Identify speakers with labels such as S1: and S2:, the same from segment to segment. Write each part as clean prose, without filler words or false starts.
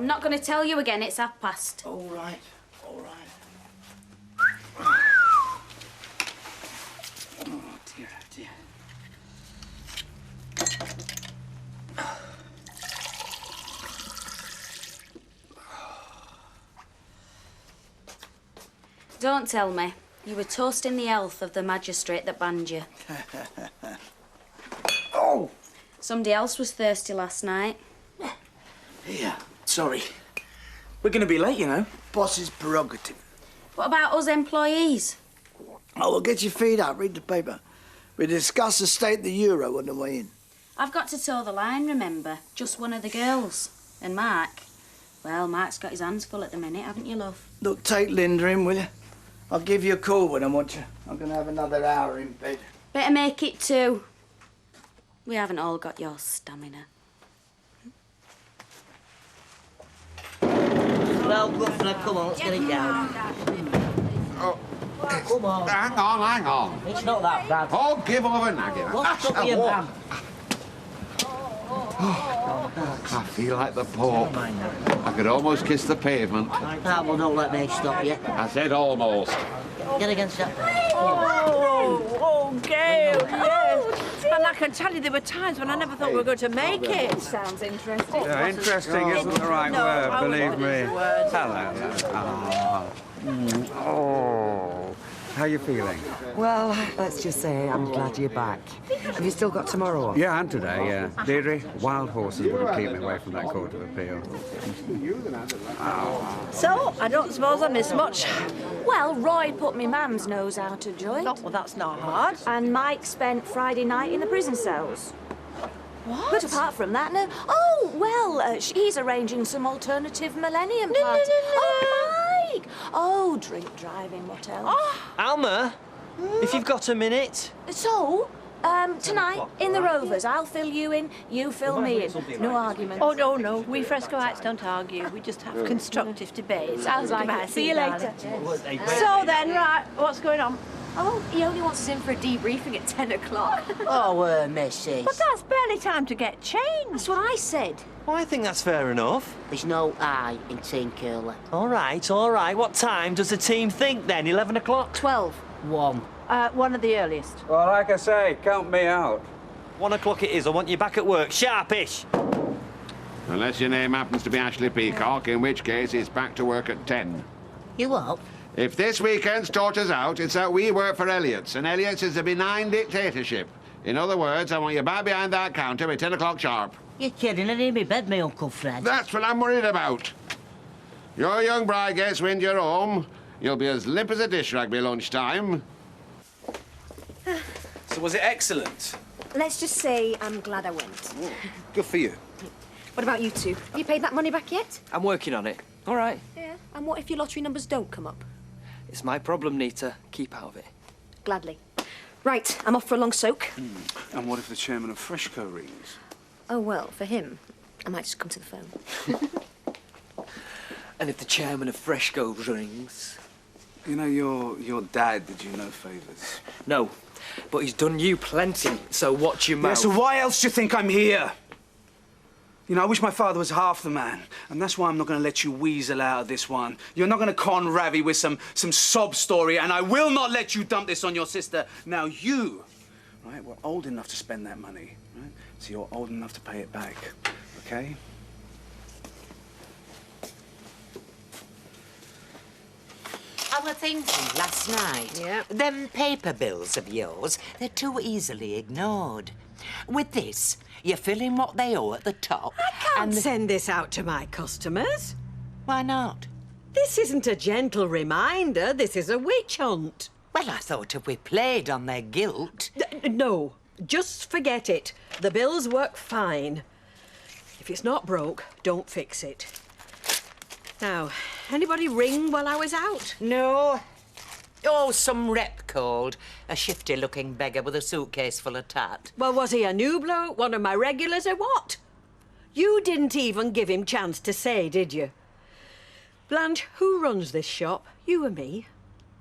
S1: not going to tell you again. It's past.
S2: All right, all right. Oh, dear, dear.
S1: Don't tell me. You were toasting the health of the magistrate that banned you.
S2: Oh!
S1: Somebody else was thirsty last night.
S2: Yeah, sorry.
S3: We're going to be late, you know.
S2: Boss's prerogative.
S1: What about us employees?
S2: Oh, well, get your feet up, read the paper. We discussed the state of the euro on the way in.
S1: I've got to toe the line, remember? Just one of the girls. And Mark? Well, Mark's got his hands full at the minute, haven't you, love?
S2: Look, take Linda in, will you? I'll give you a call when I want you. I'm going to have another hour in bed.
S1: Better make it 2. We haven't all got your stamina.
S4: Well, Governor, come on, let's get it down.
S5: Oh.
S4: Come on.
S5: Hang on.
S4: It's not that bad.
S5: Oh, give over, Naggy.
S4: What's up with your man?
S5: I feel like the Pope. I could almost kiss the pavement.
S4: Ah, well, don't let me stop you.
S5: I said almost.
S4: Get against that.
S6: Oh, Gail, yes. And I can tell you there were times when I never thought we were going to make it.
S7: Sounds interesting.
S8: Yeah, interesting isn't the right word, believe me. Hello. Oh, how are you feeling?
S7: Well, let's just say I'm glad you're back. Have you still got tomorrow off?
S8: Yeah, and today, yeah. Deirdre, wild horses wouldn't keep me away from that Court of Appeal.
S6: So, I don't suppose I missed much.
S9: Well, Roy put me mum's nose out of joint.
S6: Oh, well, that's not hard.
S9: And Mike spent Friday night in the prison cells.
S6: What?
S9: But apart from that, no. Oh, well, he's arranging some alternative millennium party.
S6: No.
S9: Oh, Mike! Oh, drink driving, what else?
S6: Oh.
S3: Alma, if you've got a minute.
S9: So, tonight, in the Rovers, I'll fill you in, you fill me in. No arguments.
S6: Oh, no. We Frescoites don't argue. We just have constructive debates.
S9: Sounds like it. See you later.
S6: So then, right, what's going on?
S9: Oh, he only wants us in for a debriefing at 10 o'clock.
S4: Oh, missus.
S6: But that's barely time to get changed.
S9: That's what I said.
S3: Well, I think that's fair enough.
S4: There's no I in Team Curler.
S3: All right. What time does the team think then? 11 o'clock?
S9: 12.
S4: 1.
S6: One of the earliest.
S8: Well, like I say, count me out.
S3: 1 o'clock it is. I want you back at work. Sharpish.
S5: Unless your name happens to be Ashley Peacock, in which case it's back to work at 10.
S4: You what?
S5: If this weekend's taught us out, it's that we work for Elliott's, and Elliott's is a benign dictatorship. In other words, I want you back behind that counter at 10 o'clock sharp.
S4: You're kidding. I need me bed, my Uncle Fred.
S5: That's what I'm worried about. Your young bride gets wind you're home, you'll be as limp as a dish rag by lunchtime.
S3: So was it excellent?
S7: Let's just say I'm glad I went.
S8: Good for you.
S7: What about you two? Have you paid that money back yet?
S3: I'm working on it. All right.
S7: Yeah. And what if your lottery numbers don't come up?
S3: It's my problem, Nita. Keep out of it.
S7: Gladly. Right, I'm off for a long soak.
S8: And what if the chairman of Freshco rings?
S7: Oh, well, for him, I might just come to the phone.
S3: And if the chairman of Freshco rings?
S8: You know, your dad did you no favours.
S3: No, but he's done you plenty, so watch your mouth.
S10: Yeah, so why else do you think I'm here? You know, I wish my father was half the man, and that's why I'm not going to let you weasel out of this one. You're not going to con Ravi with some sob story, and I will not let you dump this on your sister. Now you, right, were old enough to spend that money, right? So you're old enough to pay it back, okay?
S11: I was thinking last night, them paper bills of yours, they're too easily ignored. With this, you fill in what they owe at the top.
S12: I can't send this out to my customers.
S11: Why not?
S12: This isn't a gentle reminder, this is a witch hunt.
S11: Well, I thought if we played on their guilt...
S12: No, just forget it. The bills work fine. If it's not broke, don't fix it. Now, anybody ring while I was out?
S11: No. Oh, some rep called. A shifty-looking beggar with a suitcase full of tat.
S12: Well, was he a new bloke, one of my regulars, or what? You didn't even give him chance to say, did you? Blanche, who runs this shop? You or me?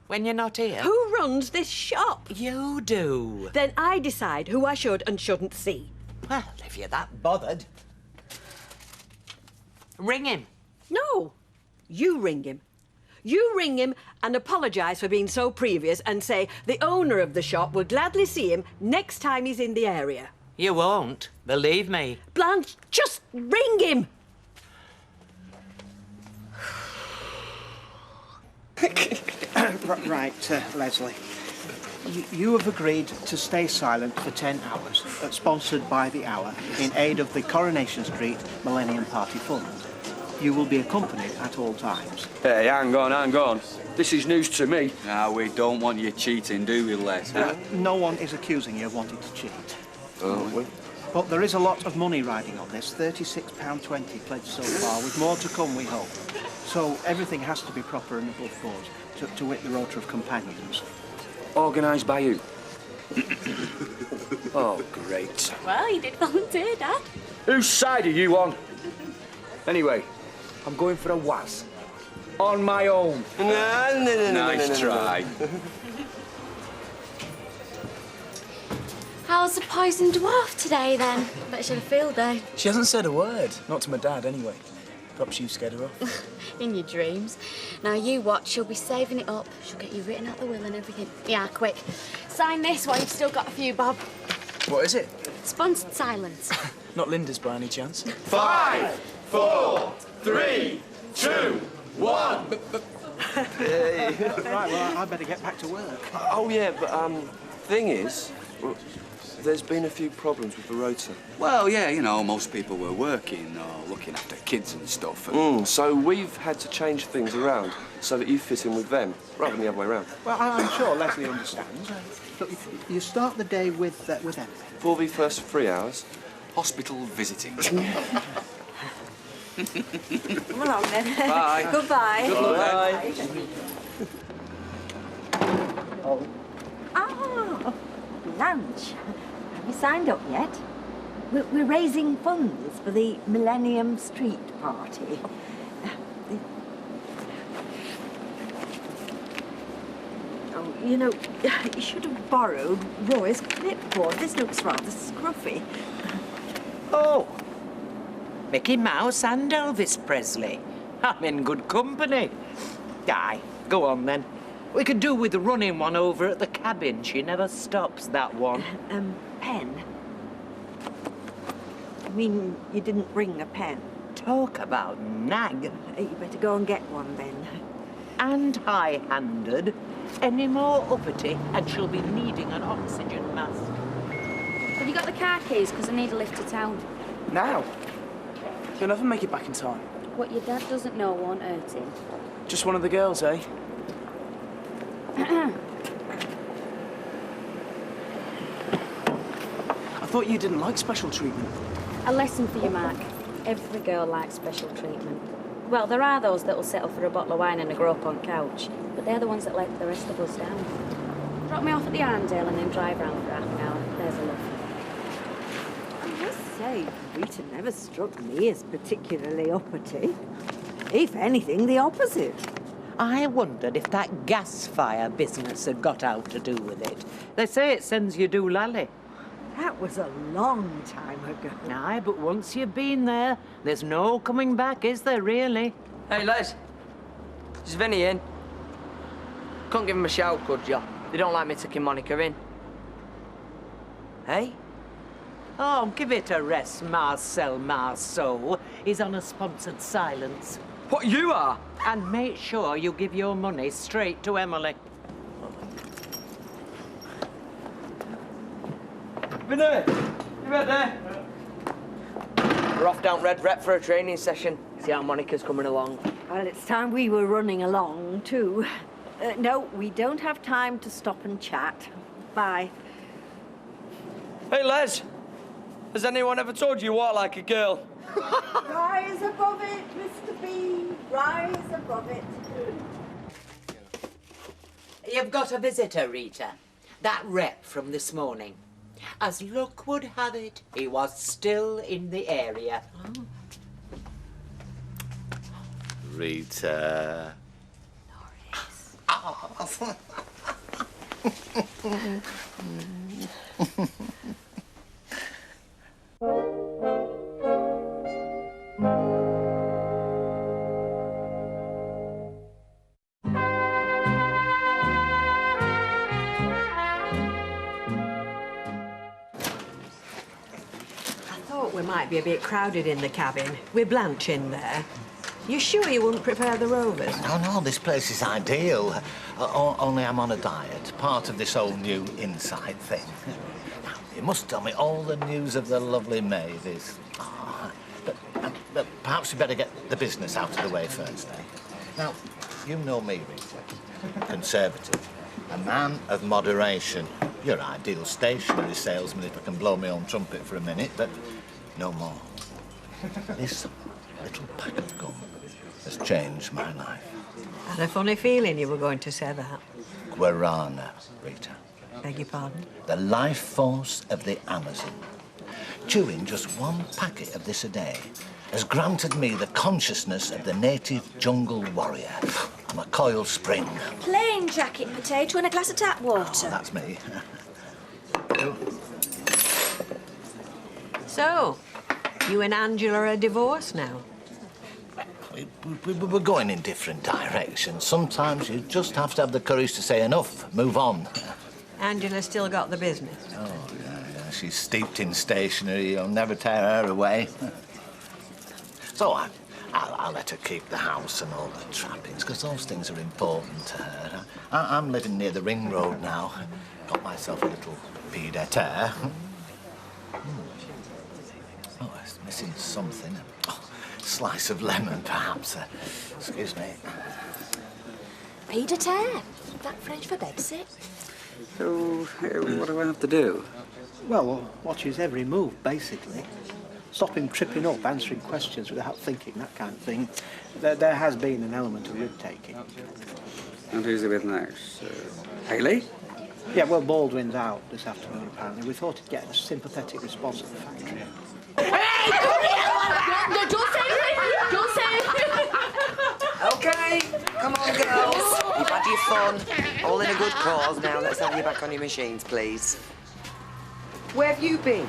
S11: When you're not here?
S12: Who runs this shop?
S11: You do.
S12: Then I decide who I should and shouldn't see.
S11: Well, if you're that bothered. Ring him.
S12: No, you ring him. You ring him and apologise for being so previous and say the owner of the shop will gladly see him next time he's in the area.
S11: You won't, believe me.
S12: Blanche, just ring him!
S13: Right, Leslie. You have agreed to stay silent for 10 hours, sponsored by the Hour, in aid of the Coronation Street Millennium Party Fund. You will be accompanied at all times.
S14: Hey, hang on. This is news to me. Now, we don't want you cheating, do we, Les?
S13: No one is accusing you of wanting to cheat.
S14: Oh,
S13: But there is a lot of money riding on this, £36.20 pledged so far, with more to come, we hope. So everything has to be proper and above board, to wit the rota of companions.
S14: Organised by you? Oh, great.
S1: Well, you did volunteer, Dad.
S14: Whose side are you on? Anyway, I'm going for a waz. On my own.
S15: No.
S14: Nice try.
S1: How's the poison dwarf today, then? Bet she had a field day.
S16: She hasn't said a word. Not to my dad, anyway. Perhaps you scared her off.
S1: In your dreams. Now, you watch. She'll be saving it up. She'll get you written out the will and everything. Yeah, quick. Sign this while you've still got a few, Bob.
S16: What is it?
S1: Sponsored silence.
S16: Not Linda's by any chance?
S15: 5, 4, 3, 2, 1.
S13: Right, well, I better get back to work.
S14: Oh, yeah, but, thing is, there's been a few problems with the rota.
S17: Well, yeah, you know, most people were working or looking after kids and stuff.
S14: So we've had to change things around so that you fit in with them, rather than the other way around.
S13: Well, I'm sure Leslie understands. Look, you start the day with Emily.
S14: 4v first for 3 hours.
S17: Hospital visiting.
S12: Come along, then.
S14: Bye.
S12: Goodbye.
S14: Good luck.
S12: Oh.
S18: Ah, Blanche, have you signed up yet? We're raising funds for the Millennium Street party.
S12: Oh, you know, you should have borrowed Roy's clipboard. This looks rather scruffy.
S11: Oh, Mickey Mouse and Elvis Presley. I'm in good company. Aye, go on then. We could do with running one over at the cabin. She never stops, that one.
S12: Pen? I mean, you didn't bring a pen.
S11: Talk about nag.
S12: You better go and get one then.
S11: And high-handed. Any more uppity, and she'll be needing an oxygen mask.
S1: Have you got the car keys? Because I need a lift to town.
S16: Now? You'll never make it back in time.
S1: What your dad doesn't know won't hurt him.
S16: Just one of the girls, eh? I thought you didn't like special treatment.
S1: A lesson for you, Mark. Every girl likes special treatment. Well, there are those that'll settle for a bottle of wine and a grope on couch, but they're the ones that let the rest of us down. Drop me off at the Arndale and then drive round for half an hour. There's a look.
S18: I must say, Rita never struck me as particularly uppity. If anything, the opposite.
S11: I wondered if that gas fire business had got out to do with it. They say it sends you doolally.
S18: That was a long time ago.
S11: Aye, but once you've been there, there's no coming back, is there, really?
S19: Hey, Les. Is Vinny in? Couldn't give him a shout, could you? They don't like me taking Monica in. Hey?
S11: Oh, give it a rest, Marcel Marceau. He's on a sponsored silence.
S19: What, you are?
S11: And make sure you give your money straight to Emily.
S19: Vinny, you ready? We're off down Red Rep for a training session. See how Monica's coming along.
S18: Well, it's time we were running along, too. No, we don't have time to stop and chat. Bye.
S19: Hey, Les. Has anyone ever told you you walk like a girl?
S18: Rise above it, Mr. B. Rise above it.
S11: You've got a visitor, Rita. That rep from this morning. As luck would have it, he was still in the area.
S5: Rita.
S12: thought we might be a bit crowded in the cabin, with Blanche in there. You sure you wouldn't prepare the Rovers?
S20: No, this place is ideal. Only I'm on a diet, part of this whole new inside thing. Now, you must tell me all the news of the lovely Mavis. Oh, but perhaps we better get the business out of the way first, eh? Now, you know me, Rita. Conservative. A man of moderation. You're ideal stationery salesman if I can blow my own trumpet for a minute, but no more. This little pack of gum has changed my life.
S12: I had a funny feeling you were going to say that.
S20: Guarana, Rita.
S12: Beg your pardon?
S20: The life force of the Amazon. Chewing just one packet of this a day has granted me the consciousness of the native jungle warrior. I'm a coiled spring.
S9: Plain jacket potato and a glass of tap water.
S20: Oh, that's me.
S12: So, you and Angela are divorced now?
S20: We're going in different directions. Sometimes you just have to have the courage to say enough, move on.
S12: Angela still got the business?
S20: Oh, yeah. She's steeped in stationery. You'll never tear her away. So I'll let her keep the house and all the trappings, because those things are important to her. I'm living near the ring road now. Got myself a little PDTV. Oh, it's missing something. Oh, slice of lemon, perhaps. Excuse me.
S9: PDTV? That French for bedsit?
S8: So, what do I have to do?
S13: Well, watch his every move, basically. Stop him tripping up, answering questions without thinking, that kind of thing. There has been an element of risk-taking.
S8: And who's he with next? Haley?
S13: Yeah, well, Baldwin's out this afternoon, apparently. We thought he'd get a sympathetic response at the factory.
S6: Hey, no, don't say anything! Don't say anything!
S7: OK, come on, girls. You've had your fun. All in a good cause. Now, let's have you back on your machines, please. Where have you been?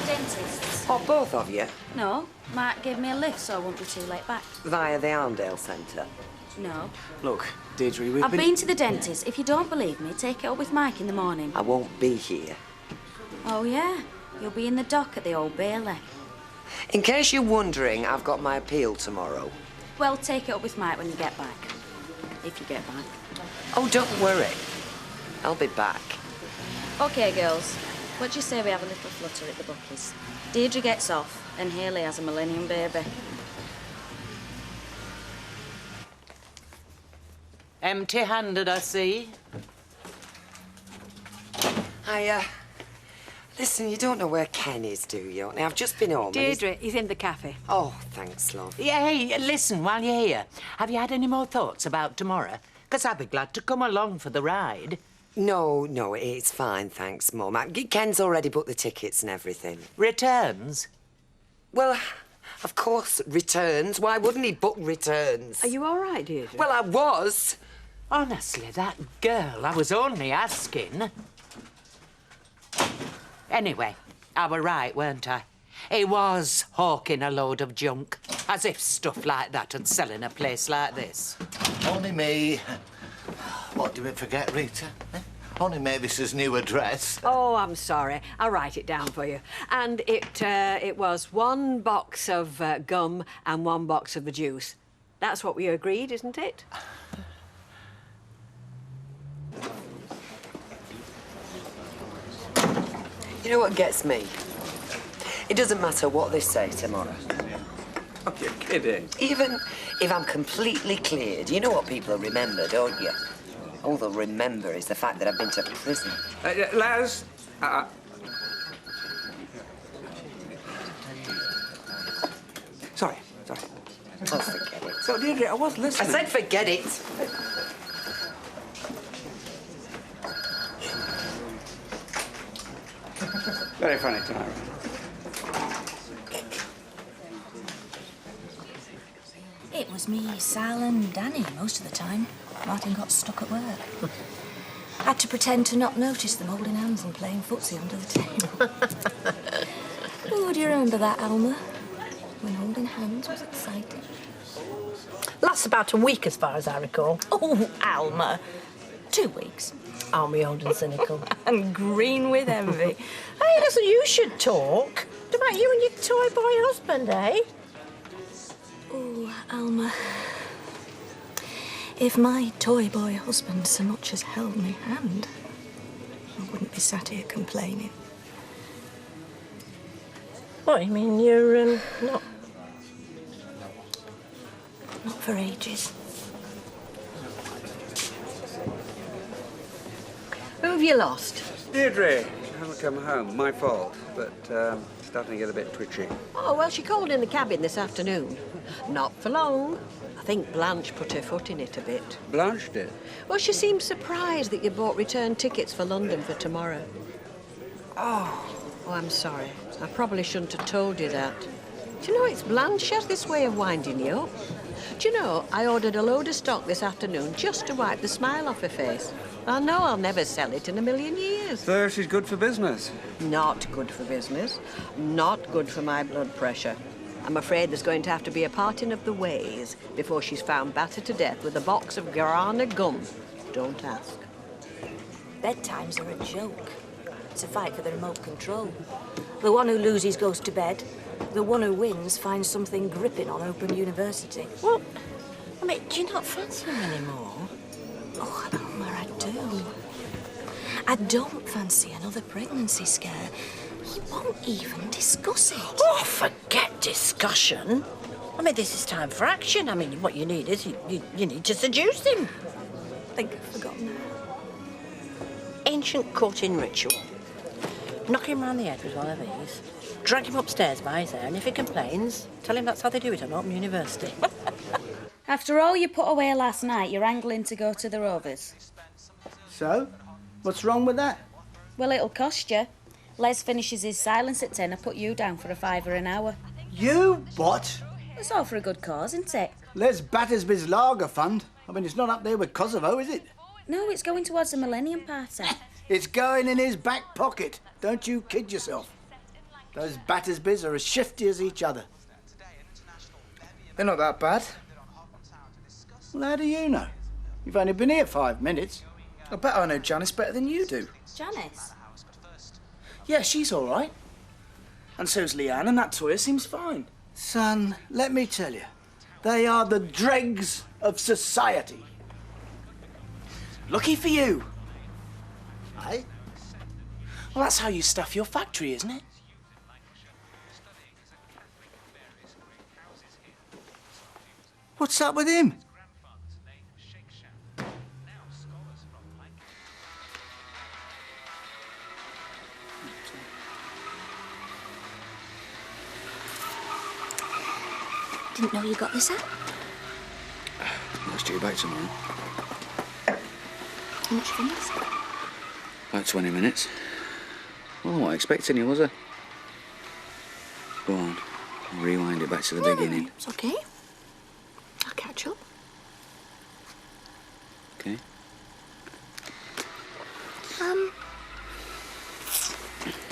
S1: Dentists.
S7: Oh, both of you?
S1: No, Mark gave me a lift so I won't be too late back.
S7: Via the Arndale Centre?
S1: No.
S14: Look, Deirdre, we've
S1: I've been to the dentist. If you don't believe me, take it up with Mike in the morning.
S7: I won't be here.
S1: Oh, yeah? You'll be in the dock at the Old Bailey.
S7: In case you're wondering, I've got my appeal tomorrow.
S1: Well, take it up with Mike when you get back. If you get back.
S7: Oh, don't worry. I'll be back.
S1: OK, girls. What do you say we have a little flutter at the bookies? Deirdre gets off, and Haley has a millennium baby.
S11: Empty-handed, I see.
S7: Listen, you don't know where Ken is, do you? Now, I've just been home.
S12: Deirdre, he's in the cafe.
S7: Oh, thanks, love.
S11: Yeah, hey, listen, while you're here, have you had any more thoughts about tomorrow? Because I'd be glad to come along for the ride.
S7: No, it's fine, thanks, Mum. Ken's already booked the tickets and everything.
S11: Returns?
S7: Well, of course, returns. Why wouldn't he book returns?
S12: Are you all right, Deirdre?
S7: Well, I was.
S11: Honestly, that girl, I was only asking. Anyway, I were right, weren't I? He was hawking a load of junk. As if stuff like that would sell in a place like this.
S20: Only me. What did we forget, Rita? Only Mavis's new address.
S12: Oh, I'm sorry. I'll write it down for you. And it was 1 box of gum and 1 box of the juice. That's what we agreed, isn't it?
S7: You know what gets me? It doesn't matter what they say tomorrow.
S8: Oh, you're kidding.
S7: Even if I'm completely cleared, you know what people remember, don't you? All they'll remember is the fact that I've been to prison.
S8: Les, Sorry.
S7: Oh, forget it.
S8: So, Deirdre, I was listening.
S7: I said forget it.
S8: Very funny tonight.
S9: It was me, Sal and Danny most of the time. Martin got stuck at work. Had to pretend to not notice them holding hands and playing footsie under the table. Oh, do you remember that, Alma? When holding hands was exciting.
S6: Lasts about a week, as far as I recall.
S9: Oh, Alma. 2 weeks.
S6: Aren't we old and cynical?
S9: And green with envy.
S6: Hey, listen, you should talk.
S12: What about you and your toy boy husband, eh?
S9: Oh, Alma. If my toy boy husband so much as held me hand, I wouldn't be sat here complaining.
S12: What, you mean you're, not...
S9: Not for ages.
S12: Who have you lost?
S8: Deirdre, she hasn't come home. My fault, but starting to get a bit twitchy.
S12: Oh, well, she called in the cabin this afternoon. Not for long. I think Blanche put her foot in it a bit.
S8: Blanche did?
S12: Well, she seemed surprised that you bought return tickets for London for tomorrow. Oh, I'm sorry. I probably shouldn't have told you that. Do you know, it's Blanche. She has this way of winding you up. Do you know, I ordered a load of stock this afternoon just to wipe the smile off her face. I know I'll never sell it in a million years.
S8: So she's good for business?
S12: Not good for business. Not good for my blood pressure. I'm afraid there's going to have to be a parting of the ways before she's found battered to death with a box of guarana gum. Don't ask.
S9: Bedtimes are a joke. It's a fight for the remote control. The one who loses goes to bed. The one who wins finds something gripping on Open University.
S12: Well, I mean, do you not fancy him anymore?
S9: Oh, Alma, I do. I don't fancy another pregnancy scare. He won't even discuss it.
S12: Oh, forget discussion. I mean, this is time for action. I mean, what you need is you need to seduce him.
S9: I think I've forgotten that.
S12: Ancient courting ritual. Knock him round the head with one of these. Drag him upstairs by his hair, and if he complains, tell him that's how they do it at Open University.
S1: After all you put away last night, you're angling to go to the Rovers.
S2: So? What's wrong with that?
S1: Well, it'll cost you. Les finishes his silence at 10. I put you down for a £5 an hour.
S2: You what?
S1: It's all for a good cause, isn't it?
S2: Les Battersby's Lager Fund. I mean, it's not up there with Kosovo, is it?
S1: No, it's going towards the Millennium Party.
S2: It's going in his back pocket. Don't you kid yourself. Those Battersbys are as shifty as each other.
S16: They're not that bad.
S2: Well, how do you know? You've only been here 5 minutes.
S16: I bet I know Janice better than you do.
S1: Janice?
S16: Yeah, she's all right. And so's Leanne, and that Toya seems fine.
S2: Son, let me tell you, they are the dregs of society.
S16: Lucky for you.
S2: Aye?
S16: Well, that's how you stuff your factory, isn't it?
S2: What's up with him?
S9: Didn't know you got this app.
S17: It's due back tomorrow.
S9: How much for this?
S17: About 20 minutes. Well, I wasn't expecting you, was I? Go on, rewind it back to the beginning.
S9: It's okay. I'll catch up.
S17: Okay.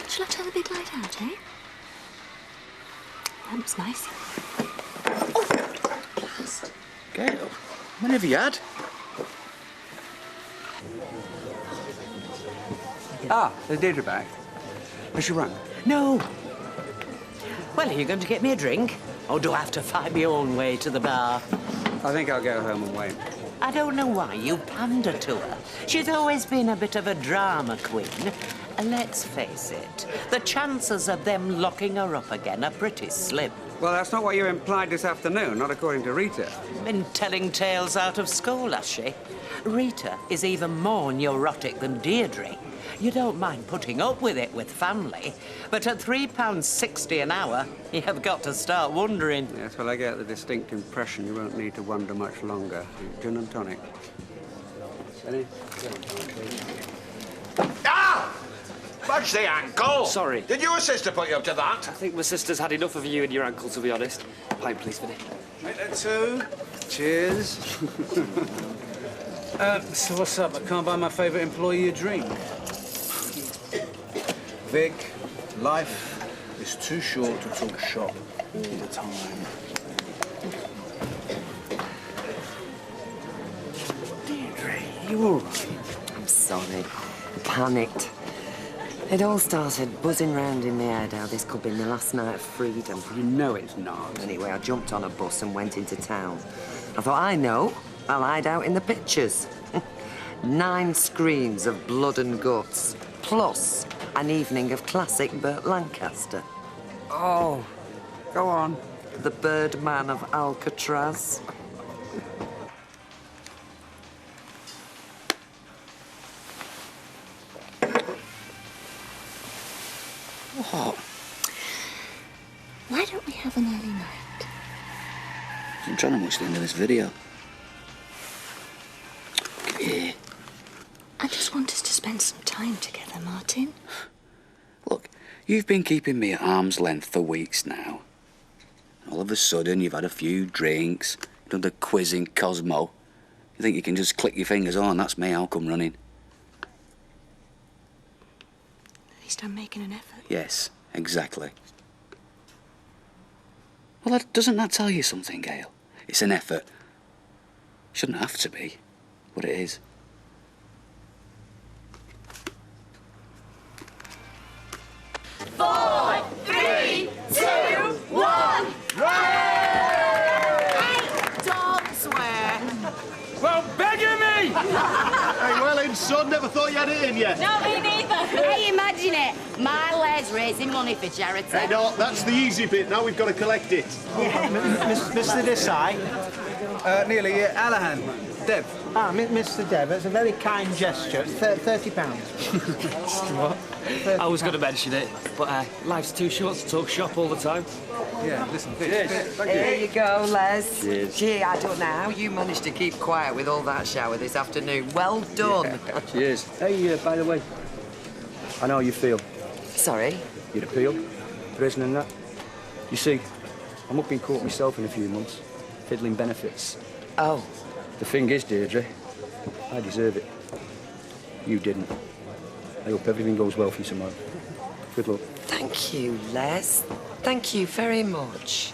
S9: Shall I turn the big light out, eh? Lamp's nice.
S17: Gail, when have you had?
S8: Ah, there's Deirdre back. Has she rung?
S11: No. Well, are you going to get me a drink? Or do I have to find my own way to the bar?
S8: I think I'll go home and wait.
S11: I don't know why you pander to her. She's always been a bit of a drama queen. And let's face it, the chances of them locking her up again are pretty slim.
S8: Well, that's not what you implied this afternoon, not according to Rita.
S11: Been telling tales out of school, has she? Rita is even more neurotic than Deirdre. You don't mind putting up with it with family, but at £3.60 an hour, you've got to start wondering.
S8: Yes, well, I get the distinct impression you won't need to wonder much longer. Gin and tonic. Any?
S5: Ah! Fudge the ankle!
S16: Sorry.
S5: Did your sister put you up to that?
S16: I think my sister's had enough of you and your ankle, to be honest. Pint, please, Vinny.
S10: Make that two. Cheers. So what's up? I can't buy my favourite employee a drink. Vic, life is too short to talk shop all the time.
S7: Deirdre, you all right? I'm sorry. I panicked. It all started buzzing round in my head how this could be my last night of freedom.
S8: You know it's not.
S7: Anyway, I jumped on a bus and went into town. I thought, I know, I'll hide out in the pictures. 9 screens of blood and guts, plus an evening of classic Burt Lancaster.
S8: Oh, go on.
S7: The Birdman of Alcatraz.
S17: What?
S9: Why don't we have an early night?
S17: I'm trying to watch the end of this video. Yeah.
S9: I just want us to spend some time together, Martin.
S17: Look, you've been keeping me at arm's length for weeks now. All of a sudden, you've had a few drinks, done the quiz in Cosmo. You think you can just click your fingers on, that's me, I'll come running.
S9: At least I'm making an effort.
S17: Yes, exactly. Well, doesn't that tell you something, Gail? It's an effort. Shouldn't have to be, but it is.
S15: Four, three, two, one.
S6: Don't swear.
S14: Well, begging me!
S15: Hey, well in, son. Never thought you had it in yet.
S1: No, me neither. Hey, imagine it. My lad's raising money for charity.
S15: Hey, no, that's the easy bit. Now we've got to collect it.
S13: Mr. Desai.
S10: Nearly, Alahan. Deb.
S13: Ah, Mr. Deb, it's a very kind gesture. £30.
S19: What? I was going to mention it, but life's too short to talk shop all the time.
S10: Yeah, listen,
S7: Here you go, Les.
S19: Cheers.
S7: Gee, I don't know how you managed to keep quiet with all that shower this afternoon. Well done.
S14: Yeah. Cheers. Hey, by the way, I know how you feel.
S7: Sorry?
S14: You'd appeal, prison and that. You see, I'm up in court myself in a few months, fiddling benefits.
S7: Oh.
S14: The thing is, Deirdre, I deserve it. You didn't. I hope everything goes well for you tomorrow. Good luck.
S7: Thank you, Les. Thank you very much.